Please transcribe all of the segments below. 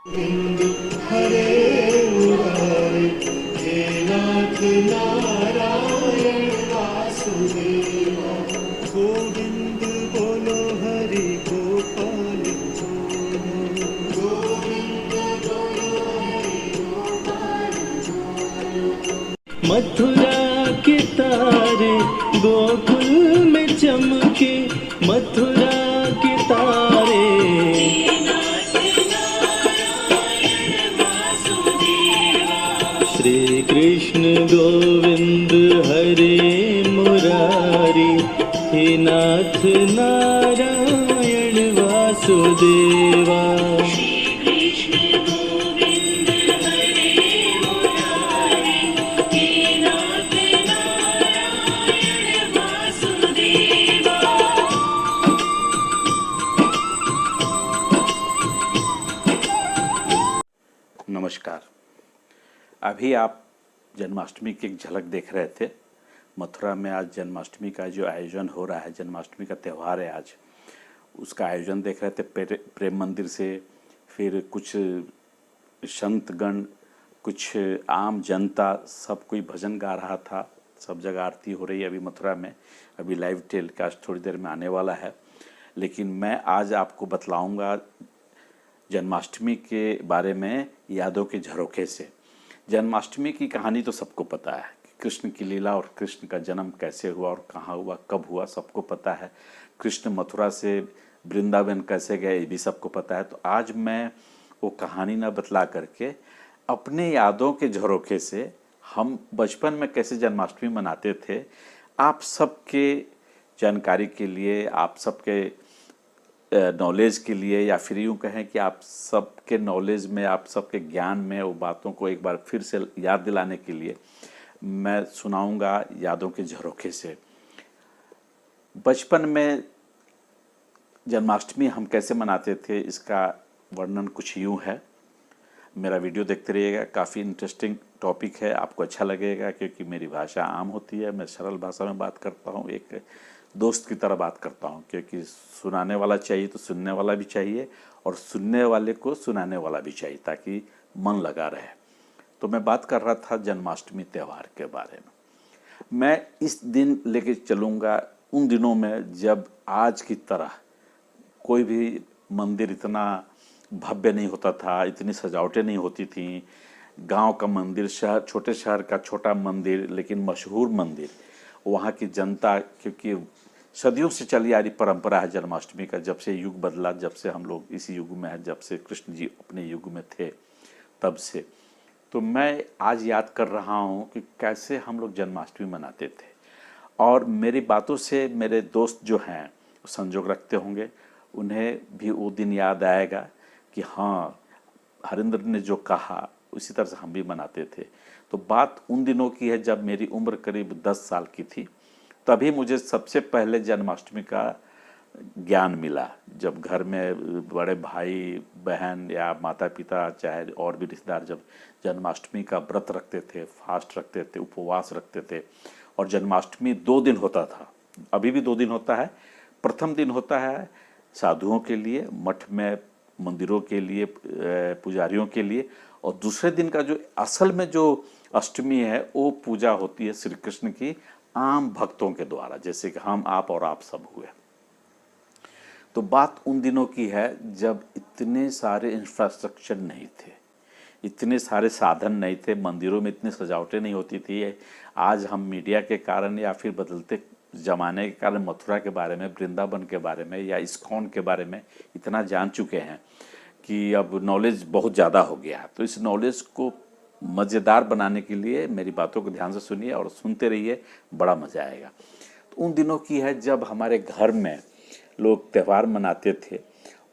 गोविंद हरे मुरारे, हे नाथ नारायण वासुदेवा। गोविंद बोलो हरि गोपाल बोलो, गोविंद बोलो हरि गोपाल बोलो। मथुरा के तारे गोकुल में चमके, मथुरा के तारे श्री कृष्ण गोविंद हरे मुरारी, हे नाथ नारायण वासुदेवा। नमस्कार। अभी आप जन्माष्टमी की एक झलक देख रहे थे। मथुरा में आज जन्माष्टमी का जो आयोजन हो रहा है, जन्माष्टमी का त्यौहार है आज, उसका आयोजन देख रहे थे। प्रेम मंदिर से फिर कुछ संतगण, कुछ आम जनता, सब कोई भजन गा रहा था। सब जगह आरती हो रही है अभी मथुरा में। अभी लाइव टेलीकास्ट थोड़ी देर में आने वाला है। लेकिन मैं आज आपको बतलाऊँगा जन्माष्टमी के बारे में यादों के झरोखे से। जन्माष्टमी की कहानी तो सबको पता है कि कृष्ण की लीला और कृष्ण का जन्म कैसे हुआ और कहाँ हुआ, कब हुआ, सबको पता है। कृष्ण मथुरा से वृंदावन कैसे गए, ये भी सबको पता है। तो आज मैं वो कहानी ना बतला करके अपने यादों के झरोखे से हम बचपन में कैसे जन्माष्टमी मनाते थे, आप सबके जानकारी के लिए, आप सबके नॉलेज के लिए, या फिर यूँ कहें कि आप सबके नॉलेज में, आप सबके ज्ञान में वो बातों को एक बार फिर से याद दिलाने के लिए मैं सुनाऊंगा यादों के झरोखे से। बचपन में जन्माष्टमी हम कैसे मनाते थे, इसका वर्णन कुछ यूँ है। मेरा वीडियो देखते रहिएगा, काफ़ी इंटरेस्टिंग टॉपिक है, आपको अच्छा लगेगा क्योंकि मेरी भाषा आम होती है। मैं सरल भाषा में बात करता हूँ, एक दोस्त की तरह बात करता हूँ, क्योंकि सुनाने वाला चाहिए तो सुनने वाला भी चाहिए, और सुनने वाले को सुनाने वाला भी चाहिए, ताकि मन लगा रहे। तो मैं बात कर रहा था जन्माष्टमी त्यौहार के बारे में। मैं इस दिन लेके चलूँगा उन दिनों में जब आज की तरह कोई भी मंदिर इतना भव्य नहीं होता था, इतनी सजावटें नहीं होती थीं। गांव का मंदिर, शहर, छोटे शहर का छोटा मंदिर, लेकिन मशहूर मंदिर। वहाँ की जनता, क्योंकि सदियों से चली आ रही परंपरा है जन्माष्टमी का, जब से युग बदला, जब से हम लोग इस युग में हैं, जब से कृष्ण जी अपने युग में थे, तब से। तो मैं आज याद कर रहा हूँ कि कैसे हम लोग जन्माष्टमी मनाते थे। और मेरी बातों से मेरे दोस्त जो हैं संजोग रखते होंगे, उन्हें भी वो दिन याद आएगा कि हाँ, हरिंद्र ने जो कहा उसी तरह से हम भी मनाते थे। तो बात उन दिनों की है जब मेरी उम्र करीब 10 साल की थी। तभी मुझे सबसे पहले जन्माष्टमी का ज्ञान मिला, जब घर में बड़े भाई बहन या माता पिता, चाहे और भी रिश्तेदार, जब जन्माष्टमी का व्रत रखते थे, फास्ट रखते थे, उपवास रखते थे। और जन्माष्टमी 2 दिन होता था, अभी भी 2 दिन होता है। प्रथम दिन होता है साधुओं के लिए, मठ में, मंदिरों के लिए, पुजारियों के लिए। और दूसरे दिन का जो असल में जो अष्टमी है, वो पूजा होती है श्री कृष्ण की आम भक्तों के द्वारा, जैसे कि हम, आप और आप सब हुए। तो बात उन दिनों की है जब इतने सारे इंफ्रास्ट्रक्चर नहीं थे, इतने सारे साधन नहीं थे, मंदिरों में इतनी सजावटें नहीं होती थी। आज हम मीडिया के कारण या फिर बदलते ज़माने के कारण मथुरा के बारे में, वृंदावन के बारे में या इस्कॉन के बारे में इतना जान चुके हैं कि अब नॉलेज बहुत ज़्यादा हो गया है। तो इस नॉलेज को मज़ेदार बनाने के लिए मेरी बातों को ध्यान से सुनिए और सुनते रहिए, बड़ा मज़ा आएगा। तो उन दिनों की है जब हमारे घर में लोग त्यौहार मनाते थे।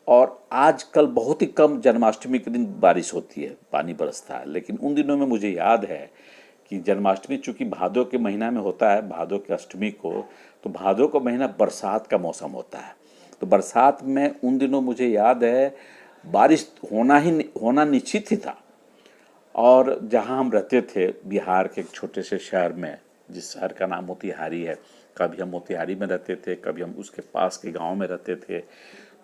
और आजकल बहुत ही कम जन्माष्टमी के दिन बारिश होती है, पानी बरसता है, लेकिन उन दिनों में मुझे याद है कि जन्माष्टमी चूँकि भादों के महीना में होता है, भादों की अष्टमी को, तो भादों का महीना बरसात का मौसम होता है। तो बरसात में उन दिनों मुझे याद है बारिश होना निश्चित ही था। और जहाँ हम रहते थे बिहार के एक छोटे से शहर में, जिस शहर का नाम मोतिहारी है, कभी हम मोतिहारी में रहते थे, कभी हम उसके पास के गांव में रहते थे।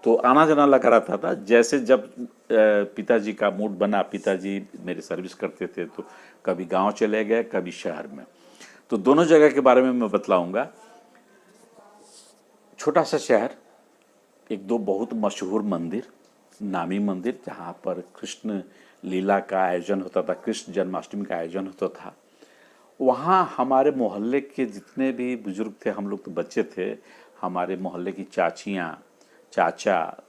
तो आना जाना लगा रहता था। जैसे जब पिताजी का मूड बना, पिताजी मेरी सर्विस करते थे, तो कभी गांव चले गए, कभी शहर में। तो दोनों जगह के बारे में मैं बतलाऊंगा। छोटा सा शहर, एक दो बहुत मशहूर मंदिर, नामी मंदिर, जहाँ पर कृष्ण लीला का आयोजन होता था, कृष्ण जन्माष्टमी का आयोजन होता था। वहाँ हमारे मोहल्ले के जितने भी बुजुर्ग थे, हम लोग तो बच्चे थे, हमारे मोहल्ले की चाचियाँ, चाचा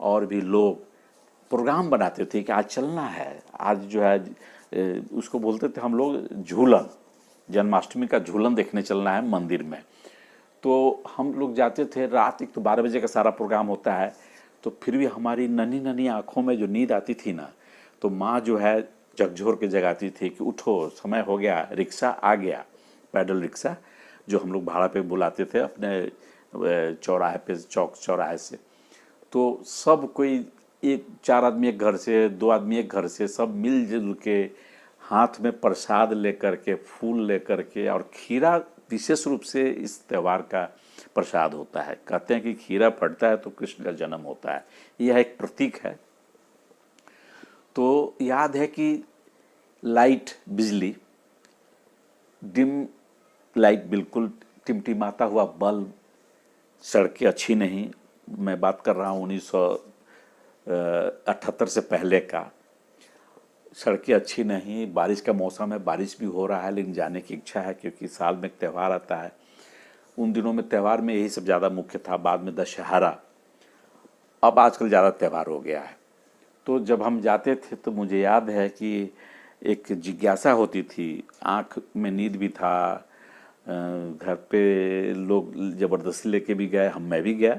और भी लोग प्रोग्राम बनाते थे कि आज चलना है, आज जो है उसको बोलते थे हम लोग झूलन, जन्माष्टमी का झूलन देखने चलना है मंदिर में। तो हम लोग जाते थे। रात एक तो 12 बजे का सारा प्रोग्राम होता है, तो फिर भी हमारी नन्ही नन्ही आँखों में जो नींद आती थी ना, तो माँ जो है झकझोर के जगाती थी कि उठो, समय हो गया, रिक्शा आ गया, पैडल रिक्शा जो हम लोग भाड़ा पे बुलाते थे अपने चौराहे पे, चौक चौराहे से। तो सब कोई, एक 4 आदमी एक घर से, 2 आदमी एक घर से, सब मिलजुल के हाथ में प्रसाद लेकर के, फूल लेकर के, और खीरा विशेष रूप से इस त्यौहार का प्रसाद होता है। कहते हैं कि खीरा फटता है तो कृष्ण का जन्म होता है, यह एक प्रतीक है। तो याद है कि लाइट, बिजली, डिम लाइट, बिल्कुल टिमटिमाता हुआ बल्ब, सड़कें अच्छी नहीं, मैं बात कर रहा हूँ 1978 से पहले का। सड़कें अच्छी नहीं, बारिश का मौसम है, बारिश भी हो रहा है, लेकिन जाने की इच्छा है क्योंकि साल में एक त्यौहार आता है। उन दिनों में त्यौहार में यही सब ज़्यादा मुख्य था, बाद में दशहरा, अब आजकल ज़्यादा त्यौहार हो गया है। तो जब हम जाते थे तो मुझे याद है कि एक जिज्ञासा होती थी, आँख में नींद भी था, घर पे लोग ज़बरदस्ती लेके भी गए, मैं भी गया,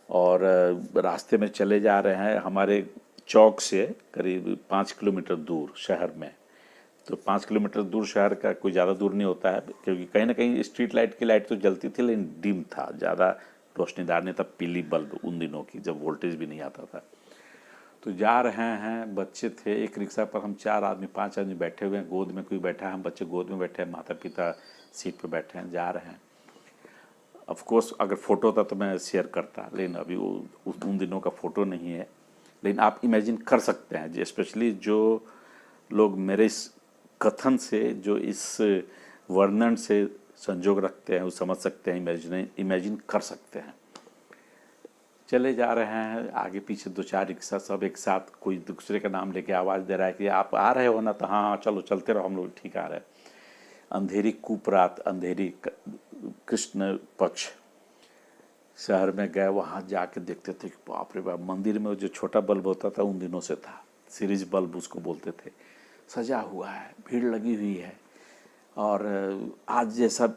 और रास्ते में चले जा रहे हैं हमारे चौक से करीब 5 किलोमीटर दूर शहर में। तो 5 किलोमीटर दूर शहर का कोई ज़्यादा दूर नहीं होता है, क्योंकि कहीं ना कहीं स्ट्रीट लाइट की लाइट तो जलती थी, लेकिन डिम था, ज़्यादा रोशनीदार नहीं था, पीली बल्ब उन दिनों की, जब वोल्टेज भी नहीं आता था। तो जा रहे हैं, बच्चे थे, एक रिक्शा पर हम 4 आदमी 5 आदमी बैठे हुए हैं, गोद में कोई बैठा है, हम बच्चे गोद में बैठे हैं, माता पिता सीट पर बैठे हैं, जा रहे हैं। ऑफ कोर्स अगर फ़ोटो था तो मैं शेयर करता, लेकिन अभी वो उन दिनों का फ़ोटो नहीं है। लेकिन आप इमेजिन कर सकते हैं, स्पेशली जो लोग मेरे इस कथन से, जो इस वर्णन से संजोग रखते हैं, वो समझ सकते हैं, इमेजिन कर सकते हैं। चले जा रहे हैं, आगे पीछे 2-4 रिक्शा, सब एक साथ, कोई दूसरे का नाम लेके आवाज़ दे रहा है कि आप आ रहे हो ना, तो हाँ हाँ चलो चलते रहो, हम लोग ठीक आ रहे हैं। अंधेरी कुपरात, अंधेरी कृष्ण पक्ष शहर में गए, वहाँ जाके देखते थे कि बाप रे बाप, मंदिर में जो छोटा बल्ब होता था उन दिनों से था, सीरीज बल्ब उसको बोलते थे, सजा हुआ है, भीड़ लगी हुई है, और आज जैसा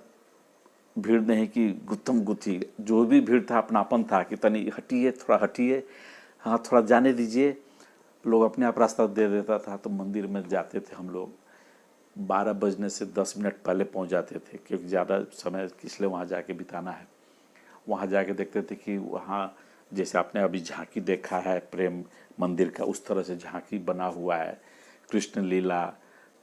भीड़ नहीं कि गुत्थम गुत्थी, जो भी भीड़ था अपनापन था कि तनी हटिए, थोड़ा हटिए, हाँ थोड़ा जाने दीजिए, लोग अपने आप रास्ता दे देता था। तो मंदिर में जाते थे हम लोग, 12 बजने से 10 मिनट पहले पहुंच जाते थे, क्योंकि ज़्यादा समय किस लिए वहाँ जाके बिताना है। वहाँ जाके देखते थे कि वहाँ जैसे आपने अभी झांकी देखा है प्रेम मंदिर का, उस तरह से झांकी बना हुआ है, कृष्ण लीला,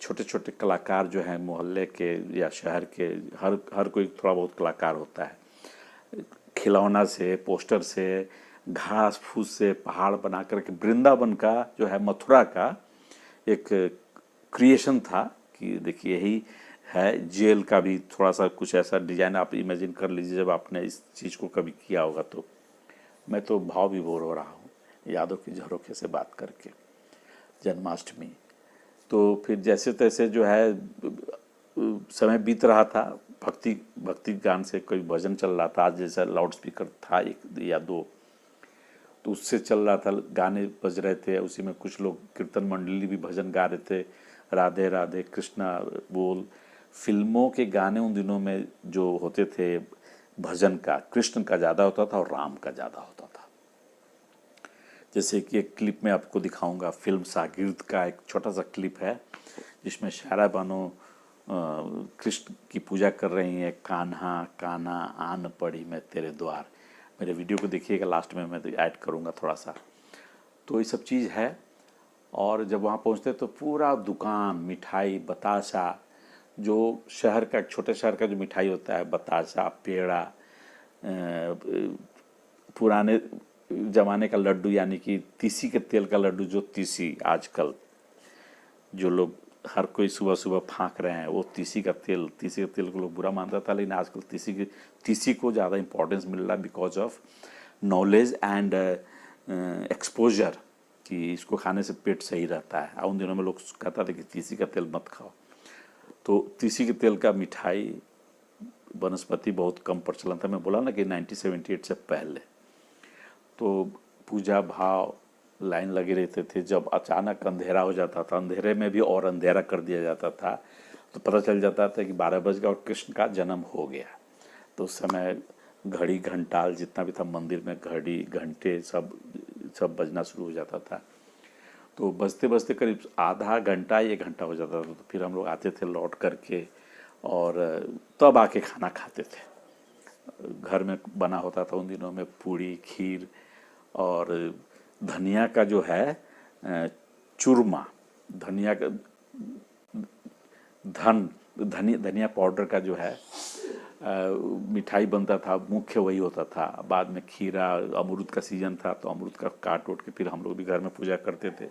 छोटे छोटे कलाकार जो हैं मोहल्ले के या शहर के, हर कोई थोड़ा बहुत कलाकार होता है, खिलौना से, पोस्टर से, घास फूस से पहाड़ बना करके, वृंदावन का जो है, मथुरा का एक क्रिएशन था कि देखिए यही है। जेल का भी थोड़ा सा कुछ ऐसा डिजाइन आप इमेजिन कर लीजिए, जब आपने इस चीज़ को कभी किया होगा। तो मैं तो भाव विभोर हो रहा हूँ यादों की झरोखे से बात करके। जन्माष्टमी तो फिर जैसे तैसे जो है समय बीत रहा था, भक्ति गान से कोई भजन चल रहा था, आज जैसा लाउड स्पीकर था 1 या 2, तो उससे चल रहा था, गाने बज रहे थे, उसी में कुछ लोग कीर्तन मंडली भी भजन गा रहे थे, राधे राधे कृष्णा बोल। फिल्मों के गाने उन दिनों में जो होते थे भजन का, कृष्ण का ज़्यादा होता था और राम का ज़्यादा होता था। जैसे कि एक क्लिप में आपको दिखाऊंगा, फिल्म शागिर्द का एक छोटा सा क्लिप है जिसमें शायरा बानो कृष्ण की पूजा कर रही हैं, कान्हा कान्हा आन पड़ी मैं तेरे द्वार। मेरे वीडियो को देखिएगा, लास्ट में मैं ऐड करूँगा थोड़ा सा। तो ये सब चीज़ है। और जब वहाँ पहुँचते तो पूरा दुकान, मिठाई, बताशा, जो शहर का, छोटे शहर का जो मिठाई होता है, बताशा, पेड़ा, पुराने ज़माने का लड्डू, यानी कि तीसी के तेल का लड्डू, जो तीसी आजकल जो लोग हर कोई सुबह सुबह फाँक रहे हैं, वो तीसी का तेल को लोग बुरा मानता था, लेकिन आजकल तीसी को ज़्यादा इंपॉर्टेंस मिल रहा है because of knowledge and exposure कि इसको खाने से पेट सही रहता है। उन दिनों में लोग कहता था कि तीसी का तेल मत खाओ, तो तीसी के तेल का मिठाई वनस्पति बहुत कम प्रचलन था। मैं बोला ना कि 1978 से पहले तो पूजा भाव लाइन लगे रहते थे। जब अचानक अंधेरा हो जाता था, अंधेरे में भी और अंधेरा कर दिया जाता था, तो पता चल जाता था कि 12 बज गया और कृष्ण का जन्म हो गया। तो उस समय घड़ी घंटाल जितना भी था मंदिर में, घड़ी घंटे सब बजना शुरू हो जाता था। तो बजते बजते करीब आधा घंटा 1 घंटा हो जाता था, तो फिर हम लोग आते थे लौट करके और तब आके खाना खाते थे। घर में बना होता था उन दिनों में पूड़ी, खीर और धनिया का जो है चूरमा, धनिया का धनिया पाउडर का जो है मिठाई बनता था, मुख्य वही होता था। बाद में खीरा, अमरूद का सीजन था तो अमरूद का काट उठ के फिर हम लोग भी घर में पूजा करते थे।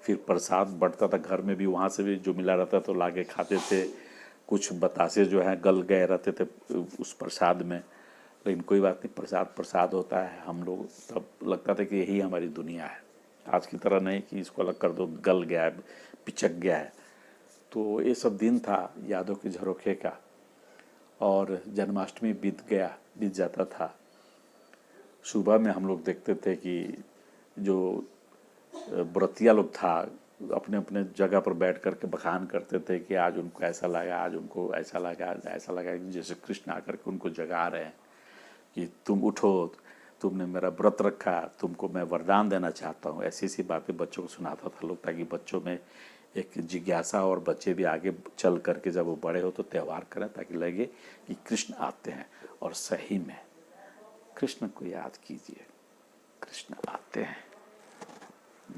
फिर प्रसाद बंटता था घर में भी, वहाँ से भी जो मिला रहता तो लाके खाते थे। कुछ बतासे जो है गल गए रहते थे उस प्रसाद में, लेकिन कोई बात नहीं, प्रसाद होता है। हम लोग तब लगता था कि यही हमारी दुनिया है, आज की तरह नहीं कि इसको अलग कर दो, गल गया है, पिचक गया है। तो ये सब दिन था यादों के झरोखे का। और जन्माष्टमी बीत जाता था। सुबह में हम लोग देखते थे कि जो व्रतिया लोग था अपने अपने जगह पर बैठ करके बखान करते थे कि आज उनको ऐसा लगा, आज उनको ऐसा लगा, आज ऐसा लगा, जैसे कृष्ण आकर के उनको जगा रहे हैं कि तुम उठो, तुमने मेरा व्रत रखा, तुमको मैं वरदान देना चाहता हूँ। ऐसी बातें बच्चों को सुनाता था लोग, ताकि बच्चों में एक जिज्ञासा और बच्चे भी आगे चल करके जब वो बड़े हो तो त्यौहार करें, ताकि लगे कि कृष्ण आते हैं। और सही में कृष्ण को याद कीजिए, कृष्ण आते हैं।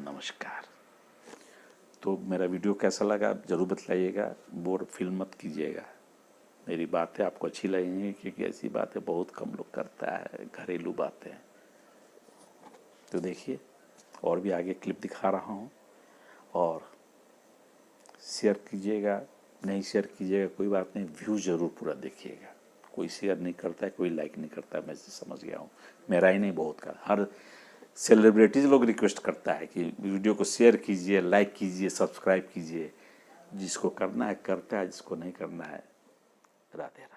नमस्कार। तो मेरा वीडियो कैसा लगा ज़रूर बताइएगा, बोर फील मत कीजिएगा। मेरी बातें आपको अच्छी लगेंगी, क्योंकि ऐसी बातें बहुत कम लोग करता है, घरेलू बातें। तो देखिए, और भी आगे क्लिप दिखा रहा हूँ, और शेयर कीजिएगा, नहीं शेयर कीजिएगा कोई बात नहीं, व्यू ज़रूर पूरा देखिएगा। कोई शेयर नहीं करता है, कोई लाइक नहीं करता है, मैं समझ गया हूँ। मेरा ही नहीं, बहुत का, हर सेलिब्रिटीज़ लोग रिक्वेस्ट करता है कि वीडियो को शेयर कीजिए, लाइक कीजिए, सब्सक्राइब कीजिए। जिसको करना है करता है, जिसको नहीं करना है राधे राधे।